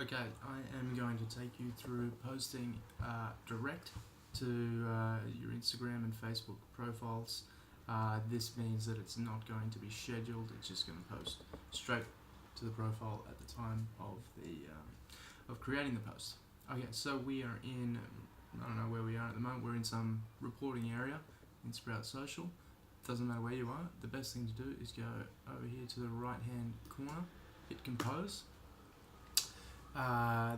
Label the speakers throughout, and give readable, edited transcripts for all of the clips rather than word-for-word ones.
Speaker 1: Okay, I am going to take you through posting direct to your Instagram and Facebook profiles. This means that it's not going to be scheduled; it's just going to post straight to the profile at the time of creating the post. Okay, so we are in, I don't know where we are at the moment. We're in some reporting area in Sprout Social. Doesn't matter where you are. The best thing to do is go over here to the right hand corner, hit compose.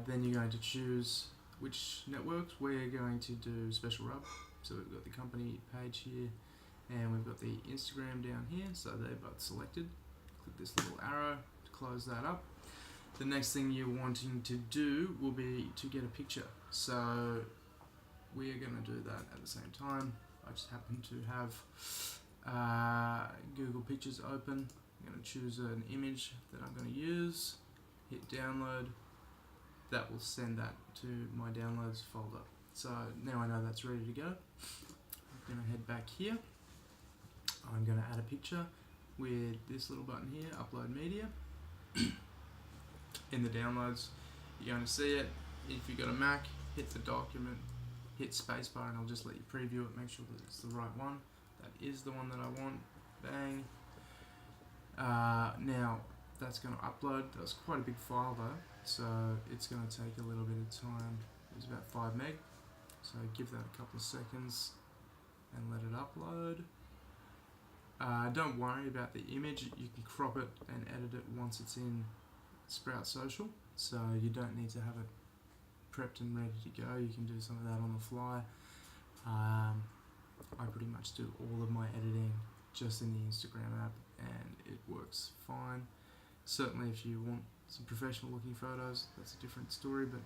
Speaker 1: Then you're going to choose which networks. We're going to do Special Rub. So we've got the company page here, and we've got the Instagram down here. So they're both selected. Click this little arrow to close that up. The next thing you're wanting to do will be to get a picture. So we are going to do that at the same time. I just happen to have Google Pictures open. I'm going to choose an image that I'm going to use. Hit download. That will send that to my downloads folder. So now I know that's ready to go. I'm going to head back here. I'm going to add a picture with this little button here, upload media. In the downloads, you're going to see it. If you've got a Mac, hit the document, hit spacebar, and I'll just let you preview it, make sure that it's the right one. That is the one that I want. Bang. Now that's going to upload. That's quite a big file though, so it's going to take a little bit of time. It's about 5 meg, so give that a couple of seconds and let it upload. Don't worry about the image. You can crop it and edit it once it's in Sprout Social, so you don't need to have it prepped and ready to go. You can do some of that on the fly. I pretty much do all of my editing just in the Instagram app, and it works fine. Certainly if you want some professional looking photos, that's a different story, but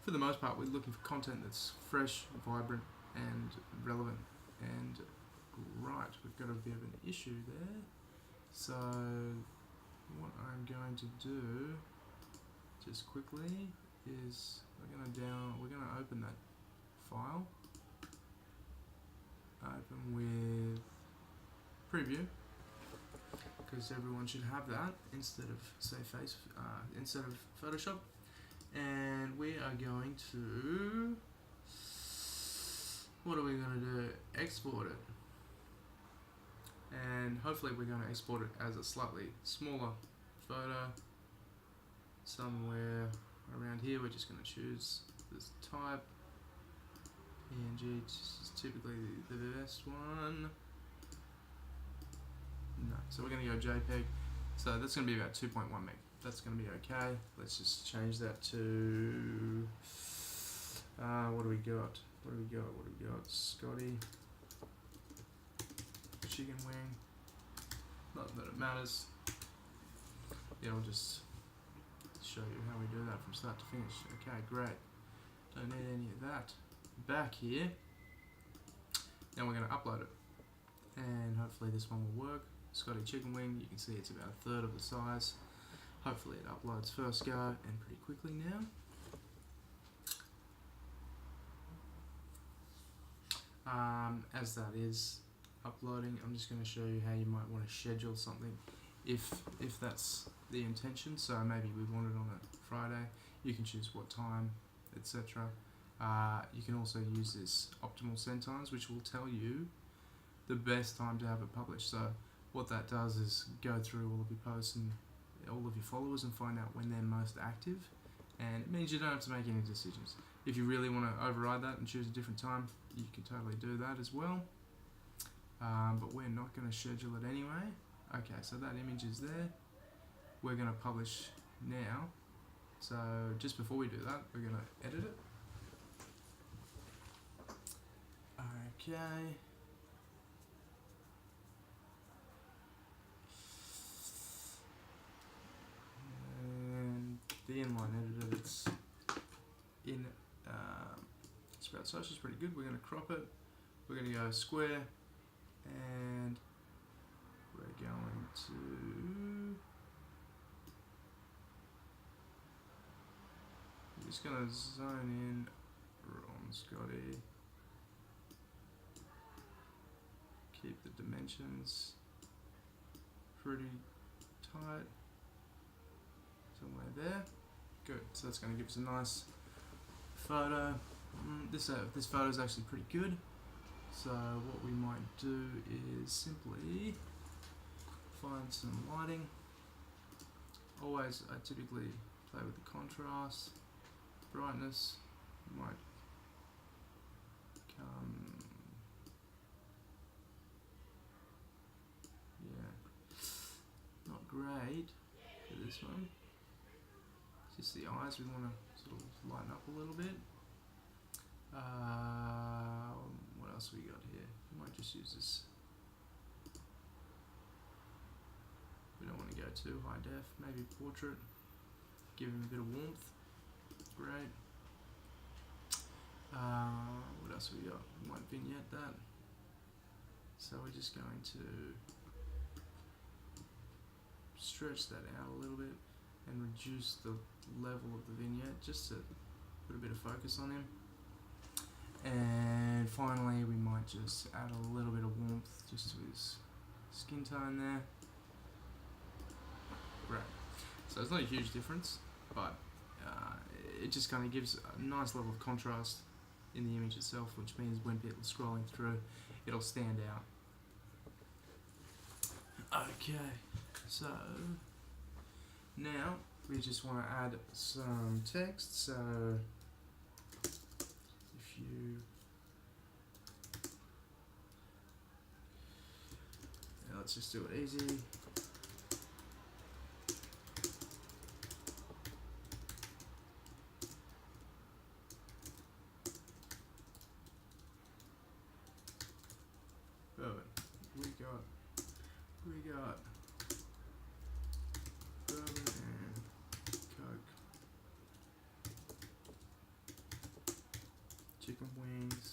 Speaker 1: for the most part we're looking for content that's fresh, vibrant and relevant. And right, we've got a bit of an issue there. So what I'm going to do just quickly is we're going to open that file, open with preview, because everyone should have that instead of instead of Photoshop. And we are going to, what are we going to do? Export it. And hopefully we're going to export it as a slightly smaller photo. Somewhere around here, we're just going to choose this type. PNG is typically the best one. No, so we're going to go JPEG. So that's going to be about 2.1 meg. That's going to be okay. Let's just change that to, what do we got? Scotty chicken wing. Not that it matters. Yeah, I'll just show you how we do that from start to finish. Okay, great. Don't need any of that. Back here. Now we're going to upload it, and hopefully this one will work. Scotty chicken wing, you can see it's about 1/3 of the size. Hopefully it uploads first go and pretty quickly now. As that is uploading, I'm just going to show you how you might want to schedule something if that's the intention. So maybe we want it on a Friday, you can choose what time, etc. You can also use this optimal send times, which will tell you the best time to have it published. So what that does is go through all of your posts and all of your followers and find out when they're most active, and it means you don't have to make any decisions. If you really want to override that and choose a different time, you can totally do that as well, but we're not going to schedule it anyway. Okay, so that image is there. We're going to publish now. So just before we do that, we're going to edit it. Okay. And the inline editor that's in Sprout Social is pretty good. We're going to crop it. We're going to go square, and we're going to, I'm just going to zone in on Scotty. Keep the dimensions pretty tight, somewhere there. Good. So that's going to give us a nice photo. This photo is actually pretty good. So what we might do is simply find some lighting. Always, I typically play with the contrast, brightness. Might come, not great for this one. Just the eyes we want to sort of lighten up a little bit. What else we got here? We might just use this. We don't want to go too high def. Maybe portrait. Give him a bit of warmth. Great. What else we got? We might vignette that. So we're just going to stretch that out a little bit and reduce the level of the vignette just to put a bit of focus on him. And finally we might just add a little bit of warmth just to his skin tone there. Great. So it's not a huge difference, but it just kind of gives a nice level of contrast in the image itself, which means when people are scrolling through, it'll stand out. Okay, so now we just want to add some text. So if you let's just do it easy. We got bourbon and Coke, chicken wings,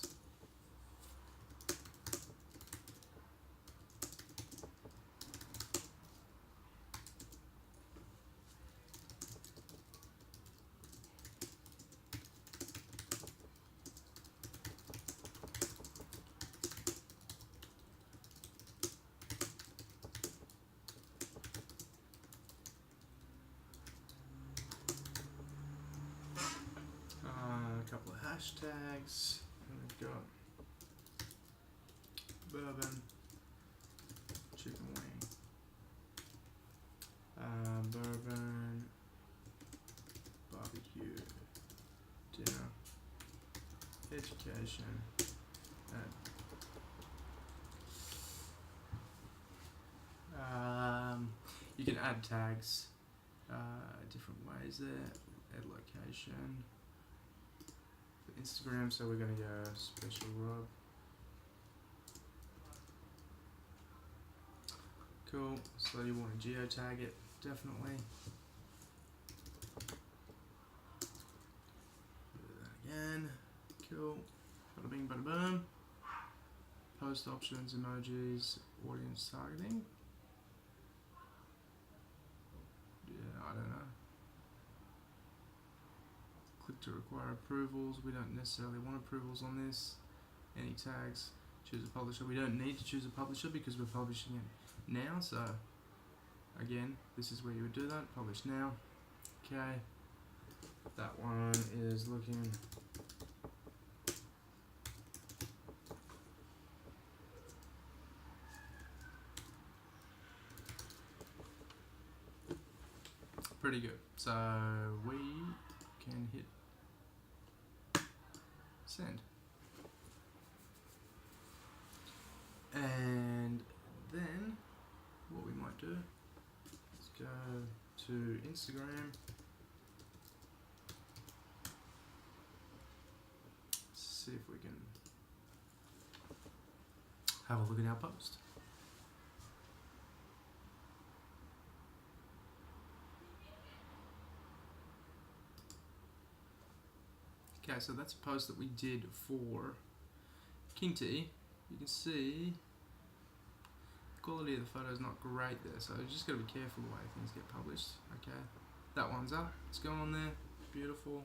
Speaker 1: a couple of hashtags, and we've got bourbon, chicken wing, bourbon, barbecue, dinner, education, and you can add tags different ways there. Add location for Instagram, so we're going to go special Rob. Cool. So you want to geotag it, definitely. Do that again. Cool. Bada bing, bada boom. Post options, emojis, audience targeting. Yeah, I don't know. Click to require approvals. We don't necessarily want approvals on this. Any tags. Choose a publisher. We don't need to choose a publisher because we're publishing it now. So again, this is where you would do that. Publish now. Okay. That one is looking pretty good. So we can hit send. And then what we might do is go to Instagram. See if we can have a look at our post. Okay, so that's a post that we did for King T. You can see the quality of the photo is not great there, so you just got to be careful the way things get published. Okay, that one's up. It's going on there. Beautiful.